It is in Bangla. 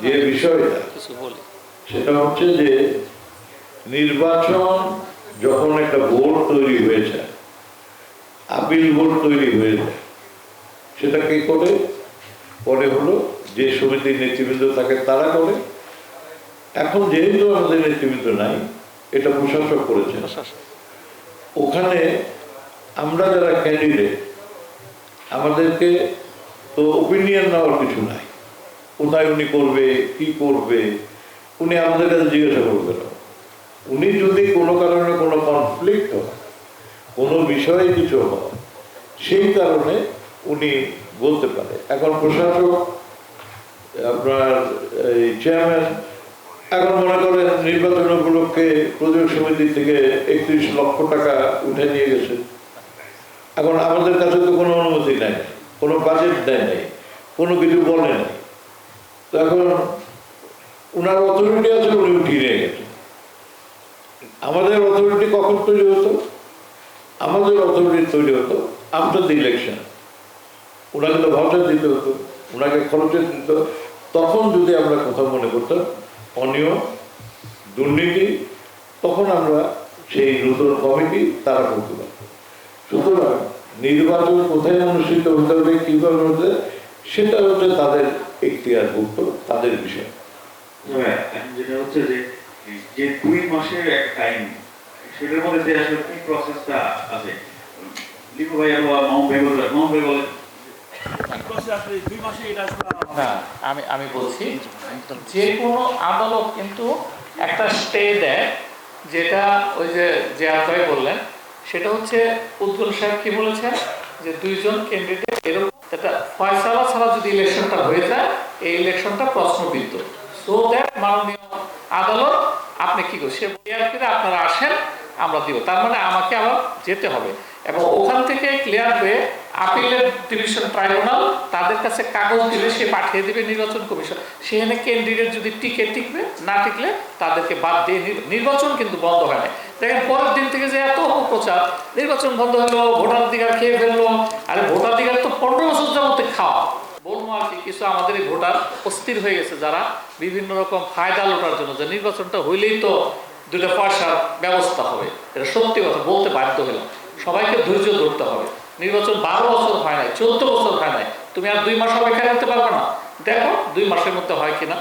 যে বিষয়টা সেটা হচ্ছে যে নির্বাচন যখন একটা বোর্ড তৈরি হয়েছে, আপিল বোর্ড তৈরি হয়ে যায়, সেটা কে করে? পরে হলো যে সমিতির নেতৃবৃন্দ থাকে তারা করে। এখন যেহেতু আমাদের নেতৃবৃন্দ নাই, এটা প্রশাসক করেছে। ওখানে আমরা যারা ক্যান্ডিডেট, আমাদেরকে তো ওপিনিয়ন নেওয়ার কিছু নাই। কোথায় উনি করবে, কি করবে, উনি আমাদের কাছে জিজ্ঞাসা করবে না। উনি যদি কোনো কারণে কোনো কনফ্লিক্ট হয়, কোনো বিষয়ে কিছু হয়, সেই কারণে উনি বলতে পারে। এখন প্রশাসক, আপনার এই চেয়ারম্যান, এখন মনে করেন নির্বাচন উপলক্ষে প্রযোজক সমিতি থেকে 31 লক্ষ টাকা উঠে নিয়ে গেছে। এখন আমাদের কাছে তো কোনো অনুমতি নেই, কোনো বাজেট দেয় নাই, কোনো কিছু বলে নাই। তো এখন উনার অথরিটি আছে, উনি উঠিয়ে নিয়ে গেছে। আমাদের অথরিটি কখন তৈরি হতো? আমাদের অথরিটি তৈরি হতো আফটার দ্য ইলেকশন। ওনাকে তো ভাউচার দিতে হতো, ওনাকে খরচে দিত। তখন যদি আমরা কোথাও মনে করতাম অনিয়ম, দুর্নীতি, তখন আমরা সেই নতুন কমিটি তারা করতে পারত। সুতরাং নির্বাচন কোথায় অনুষ্ঠিত হতে হবে, কীভাবে হতে, সেটা হচ্ছে তাদের এখতিয়ারভুক্ত, তাদের বিষয়। যেটা হচ্ছে যে 2 মাসের একটা টাইম, সেটার মধ্যে আসলে কি প্রসেসটা আছে? লিখো ভাই বা মামুন ভাই বলে আমি বলছি, যে কোনো আদালত কিন্তু একটা স্টে দেয়, যেটা ওই যে ভাই বললেন, সেটা হচ্ছে উদ্দুল সাহেব কি বলেছেন যে 2 জন ক্যান্ডিডেট এরকম একটা ফয়সালা ছাড়া যদি ইলেকশনটা হয়ে যায়, এই ইলেকশনটা প্রশ্নবিদ্ধ। সো দ্যাট মাননীয় আদালত আপনি কি করছেন, সে ক্লিয়ার করে আপনারা আসেন, আমরা দিব। তার মানে আমাকে আবার যেতে হবে, এবং ওখান থেকে ক্লিয়ার হয়ে আপিলের ডিভিশন ট্রাইব্যুনাল তাদের কাছে কাগজ দিলে সে পাঠিয়ে দেবে নির্বাচন কমিশন। সেখানে ক্যান্ডিডেট যদি টিকবে, না টিকলে তাদেরকে বাদ দিয়ে নির্বাচন কিন্তু বন্ধ হয় না। দেখেন পরের দিন থেকে যে এত অপপ্রচার, নির্বাচন বন্ধ হলো, ভোটাধিকার খেয়ে ফেললো। আরে ভোটাধিকার তো 15 বছর যাবতে খাওয়া। বলবো আর কি, কিছু আমাদের এই ভোটার অস্থির হয়ে গেছে, যারা বিভিন্ন রকম ফায়দা লোটার জন্য, যে নির্বাচনটা হইলেই তো 2টা পয়সার ব্যবস্থা হবে। এটা সত্যি কথা বলতে বাধ্য হলাম। সবাইকে ধৈর্য ধরতে হবে। নির্বাচন 12 বছর হয় নাই, 14 বছর হয় নাই, তুমি আর 2 মাস অপেক্ষা করতে পারবে না। দেখো 2 মাসের মধ্যে হয় কিনা।